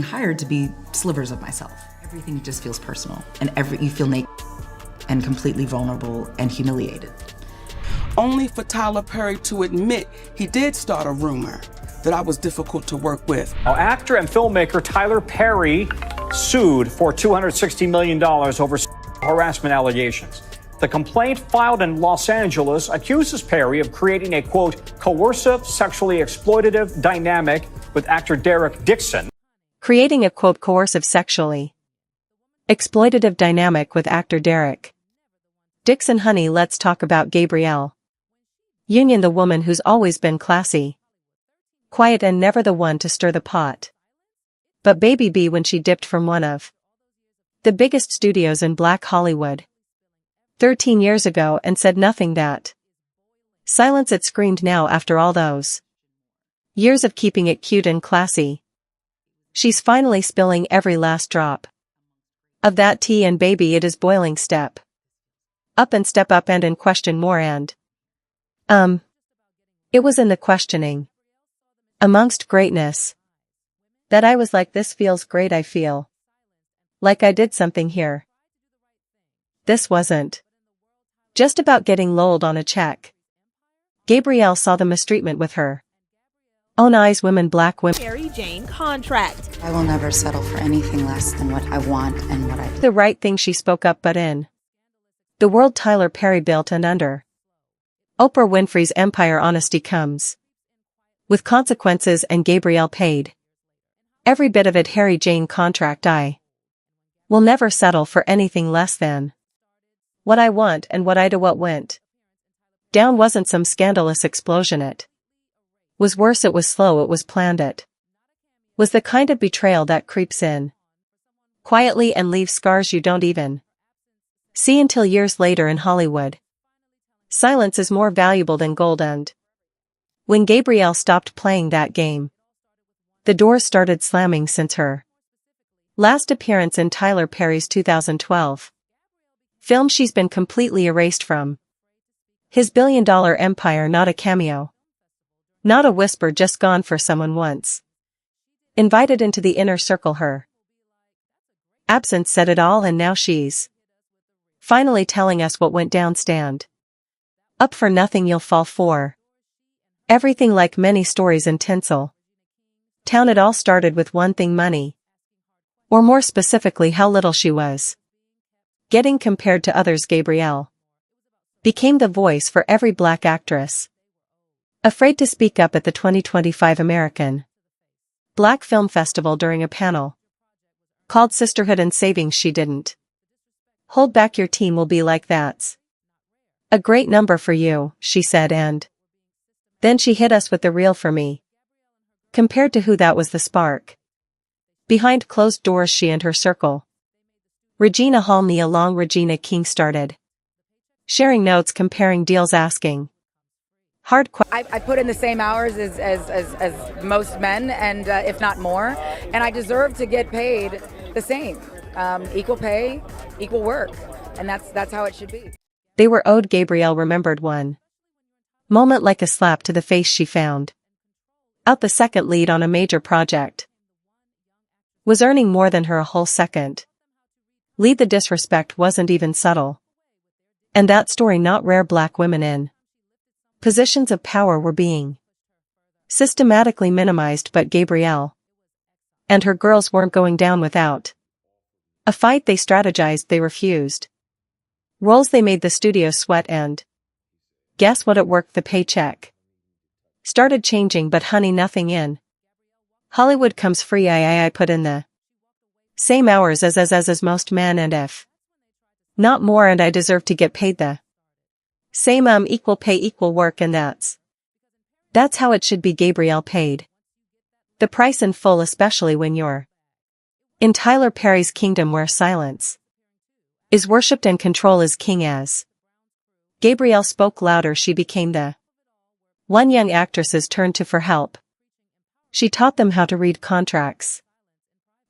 hired to be slivers of myself. Everything just feels personal, and you feel naked and completely vulnerable and humiliated. Only for Tyler Perry to admit he did start a rumor that I was difficult to work with. Now, actor and filmmaker Tyler Perry sued for $260 million over harassment allegations. The complaint filed in Los Angeles accuses Perry of creating a, quote, coercive, sexually exploitative dynamic with actor Derek Dixon. Creating a, quote, coercive, sexually exploitative dynamic with actor Derek Dixon. Honey, let's talk about Gabrielle Union, the woman who's always been classy, quiet, and never the one to stir the pot. But baby B, when she dipped from one of the biggest studios in Black Hollywood 13 years ago and said nothing that silence it screamed now after all those years of keeping it cute and classy. She's finally spilling every last drop of that tea, and baby, it is boiling. Step up and step up and in question more and it was in the questioning amongst greatness that I was like, this feels great. I feel like I did something here. This wasn't just about getting lolled on a check. Gabrielle saw the mistreatment with her own eyes. Women, black women. Mary Jane contract. I will never settle for anything less than what I want and what I... The right thing, she spoke up, but in the world Tyler Perry built and under Oprah Winfrey's empire, honesty comes with consequences, and Gabrielle paid every bit of it. Harry Jane contract. I will never settle for anything less than what I want and what I do. What went down wasn't some scandalous explosion. It was worse. It was slow. It was planned. It was the kind of betrayal that creeps in quietly and leaves scars you don't even see until years later. In Hollywood, silence is more valuable than gold, and when Gabrielle stopped playing that game, the doors started slamming. Since her last appearance in Tyler Perry's 2012 film, she's been completely erased from his billion-dollar empire. Not a cameo, not a whisper, just gone for someone once invited into the inner circle. Her absence said it all, and now she's finally telling us what went down. Stand up for nothing, you'll fall for everything. Like many stories in Tinsel Town, it all started with one thing: money. Or more specifically, how little she was getting compared to others. Gabrielle became the voice for every black actress afraid to speak up at the 2025 American Black Film Festival during a panel called Sisterhood and Savings. She didn't hold back. Your team will be like, that's a great number for you, she said, and then she hit us with the real for me. Compared to who? That was the spark. Behind closed doors, she and her circle, Regina Hall, Nia Long, Regina King, started sharing notes, comparing deals, asking hard questions. I put in the same hours as most men, and if not more, and I deserve to get paid the same. Equal pay, equal work, and that's how it should be. They were owed. Gabrielle remembered one moment like a slap to the face. She found out the second lead on a major project was earning more than her a whole second lead. The disrespect wasn't even subtle, and that story not rare. Black women in positions of power were being systematically minimized, but Gabrielle and her girls weren't going down without a fight. They strategized, they refused roles, they made the studio sweat, and guess what? It worked. The paycheck started changing, but honey, nothing in Hollywood comes free. I put in the same hours as most men, and if not more, and I deserve to get paid the same. Equal pay, equal work, and that's how it should be. Gabrielle paid the price in full, especially when you're in Tyler Perry's kingdom, where silence is worshipped and control is king. As Gabrielle spoke louder, she became the one young actresses turned to for help. She taught them how to read contracts,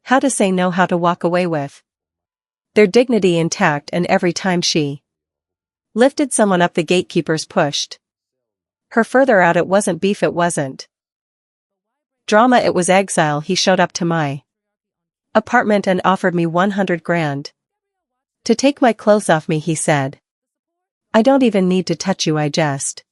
how to say no, how to walk away with their dignity intact, and every time she lifted someone up, the gatekeepers pushed her further out. It wasn't beef, it wasn't drama, it was exile. He showed up to my apartment and offered me 100 grand. To take my clothes off me, he said. I don't even need to touch you, I just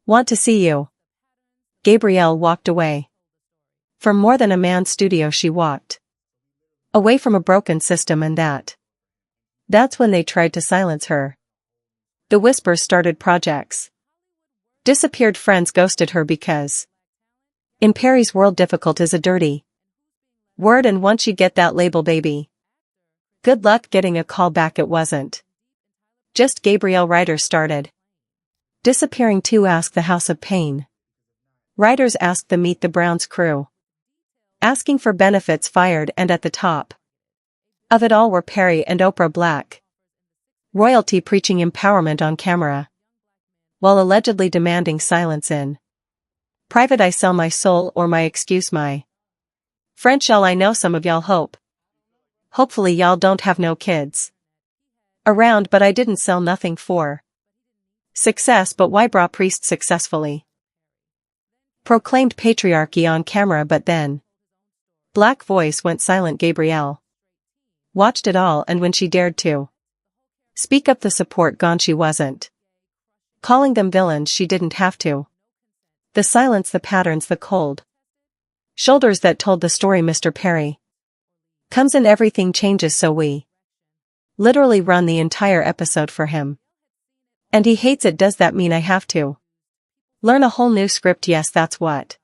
want to see you. Gabrielle walked away. From more than a man's studio she walked. Away from a broken system and that's when they tried to silence her. The whispers started projects. Disappeared friends ghosted her because in Perry's world difficult is a dirty word, and once you get that label, baby, good luck getting a call back. It wasn't just Gabrielle. Writers started disappearing too. Ask the House of Pain. Writers asked the Meet the Browns crew. Asking for benefits fired, and at the top of it all were Perry and Oprah. Black royalty preaching empowerment on camera, while allegedly demanding silence in private. I sell my soul or my excuse my French. Y'all, I know some of y'all hopefully y'all don't have no kids around, but I didn't sell nothing for success. But why bra priest successfully proclaimed patriarchy on camera, but then black voice went silent. Gabrielle watched it all, and when she dared to speak up, the support gone. She wasn't calling them villains, she didn't have to. The silence, the patterns, the cold shoulders that told the story. Mr. Perry comes and everything changes, so we literally run the entire episode for him. And he hates it. Does that mean I have to learn a whole new script? Yes, that's what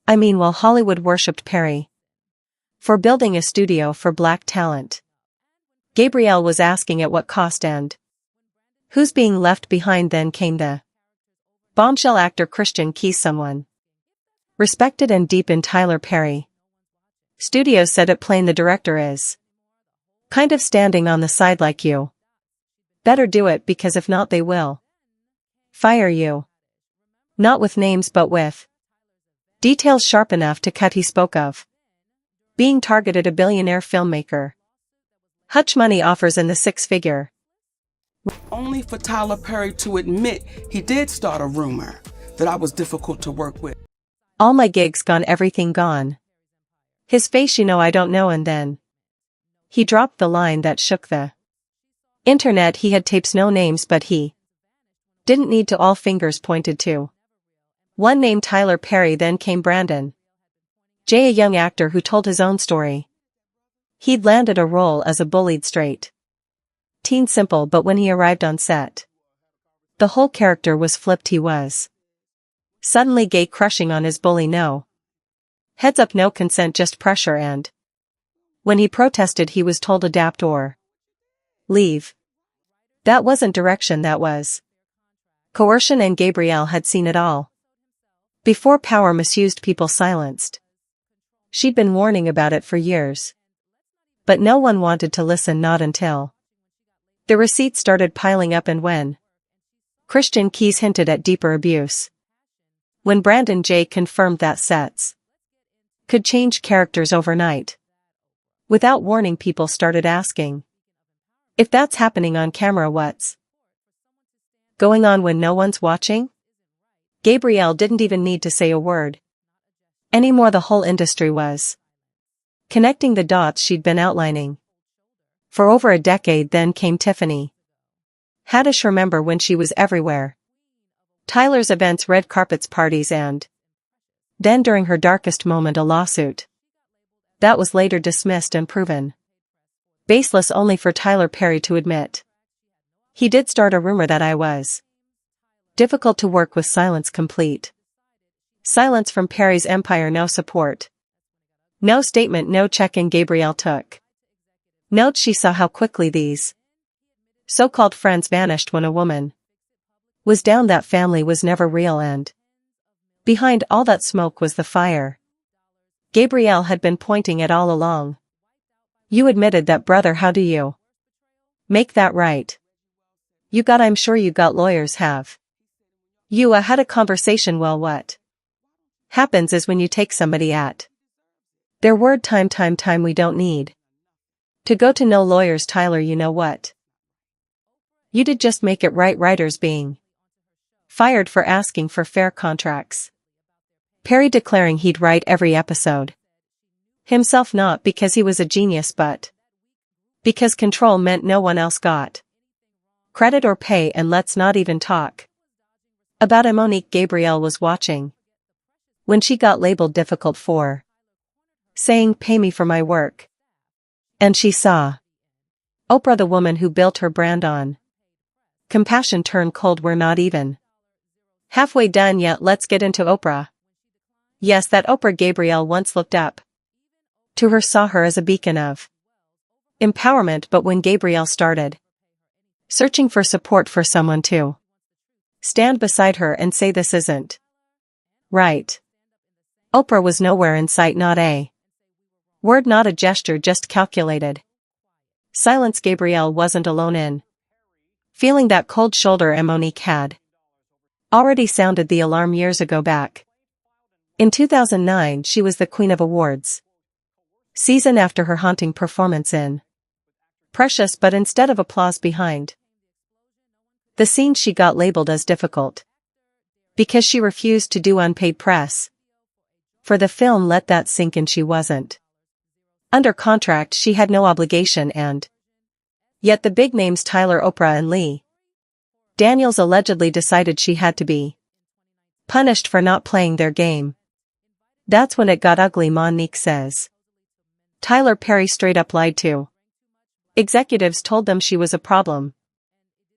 I mean. While Hollywood worshipped Perry for building a studio for black talent, Gabrielle was asking at what cost and who's being left behind. Then came the bombshell actor Christian Key, someone respected and deep in Tyler Perry Studios, said it plain. The director is kind of standing on the side like, you better do it, because if not they will fire you. Not with names but with details sharp enough to cut. He spoke of being targeted, a billionaire filmmaker. Hush money offers in the six-figure. Only for Tyler Perry to admit he did start a rumor that I was difficult to work with. All my gigs gone, everything gone. His face, you know I don't know. And then he dropped the line that shook the internet. He had tapes, no names, but he didn't need to. All fingers pointed to one name, Tyler Perry. Then came Brandon J., a young actor who told his own story. He'd landed a role as a bullied straight teen, simple, but when he arrived on set, the whole character was flipped. He was suddenly gay, crushing on his bully. No heads up, no consent, just pressure. And when he protested, he was told adapt or leave. That wasn't direction, that was coercion, and Gabrielle had seen it all before. Power misused, people silenced. She'd been warning about it for years, but no one wanted to listen, not until the receipts started piling up. And when Christian Keyes hinted at deeper abuse, when Brandon J. confirmed that sets could change characters overnight, without warning, people started asking, if that's happening on camera, what's going on when no one's watching? Gabrielle didn't even need to say a word anymore. The whole industry was connecting the dots she'd been outlining for over a decade. Then came Tiffany Haddish. Remember when she was everywhere? Tyler's events, red carpets, parties, and then during her darkest moment, a lawsuit that was later dismissed and proven baseless, only for Tyler Perry to admit he did start a rumor that I was difficult to work with. Silence, complete silence from Perry's empire. No support, no statement, no check-in. Gabrielle took note. She saw how quickly these so-called friends vanished when a woman was down. That family was never real, and behind all that smoke was the fire Gabrielle had been pointing at all along. You admitted that, brother. How do you make that right? You got, I'm sure you got lawyers, have you had a conversation? Well, what happens is when you take somebody at their word, time, we don't need to go to no lawyers. Tyler, you know what you did? Just make it right. Writers being fired for asking for fair contracts. Perry declaring he'd write every episode Himself, not because he was a genius but because control meant no one else got credit or pay. And let's not even talk about a Monique Gabrielle was watching when she got labeled difficult for saying pay me for my work. And she saw Oprah, the woman who built her brand on compassion, turn cold. We're not even halfway done yet. Let's get into Oprah. Yes, that Oprah Gabrielle once looked up to her, saw her as a beacon of empowerment. But when Gabrielle started searching for support, for someone to stand beside her and say this isn't right, Oprah was nowhere in sight. Not a word, not a gesture, just calculated silence. Gabrielle wasn't alone in feeling that cold shoulder, and Monique had already sounded the alarm years ago. Back in 2009, she was the queen of awards season after her haunting performance in Precious, but instead of applause behind the scenes, she got labeled as difficult because she refused to do unpaid press for the film. Let that sink in. She wasn't under contract, she had no obligation, and yet the big names Tyler, Oprah, and Lee Daniels allegedly decided she had to be punished for not playing their game. That's when it got ugly, Monique says. Tyler Perry straight up lied to executives, told them she was a problem,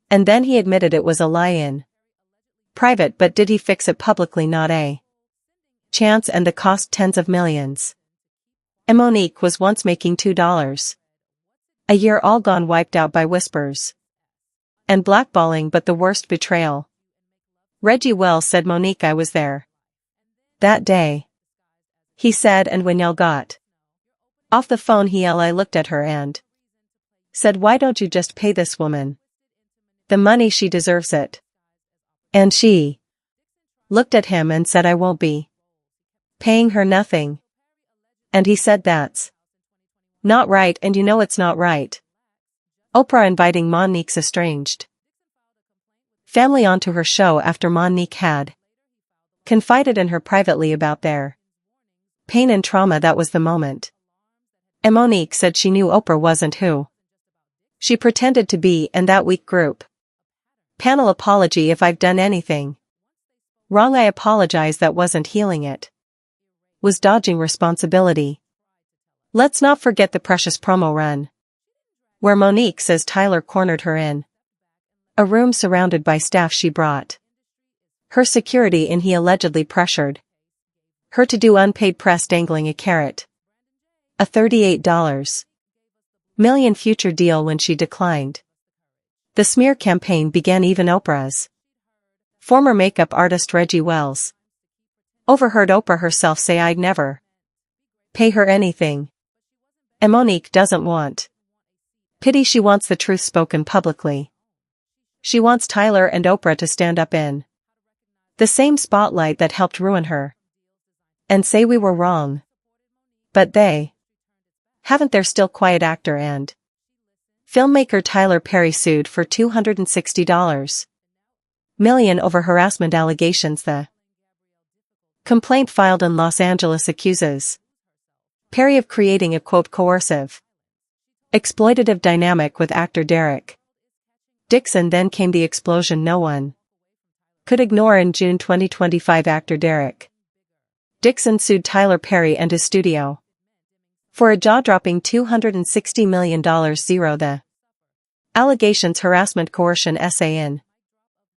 and then he admitted it was a lie in private. But did he fix it publicly? Not a chance, and the cost tens of millions. And Monique was once making $2 a year, all gone, wiped out by whispers and blackballing. But the worst betrayal, Reggie Wells said, Monique, I was there that day, he said, and when y'all got off the phone, I looked at her and said, why don't you just pay this woman the money? She deserves it. And she looked at him and said, I won't be paying her nothing. And he said, that's not right, and you know it's not right. Oprah inviting Monique's estranged family onto her show after Monique had confided in her privately about their pain and trauma. That was the moment. And Monique said she knew Oprah wasn't who she pretended to be, and that weak group panel apology, if I've done anything wrong, I apologize, that wasn't healing, it was dodging responsibility. Let's not forget the Precious promo run, where Monique says Tyler cornered her in a room surrounded by staff. She brought her security in. He allegedly pressured her to do unpaid press, dangling a carrot, a $38 million future deal. When she declined, the smear campaign began. Even Oprah's former makeup artist Reggie Wells overheard Oprah herself say, I'd never pay her anything. And Monique doesn't want pity, she wants the truth spoken publicly. She wants Tyler and Oprah to stand up in the same spotlight that helped ruin her and say we were wrong. But they haven't. They're still quiet. Actor and filmmaker Tyler Perry sued for $260 million over harassment allegations. The complaint filed in Los Angeles accuses Perry of creating a, quote, coercive, exploitative dynamic with actor Derek Dixon. Then came the explosion no one could ignore. In June 2025, actor Derek Dixon sued Tyler Perry and his studio for a jaw-dropping $260 million. The allegations harassment, coercion, SA in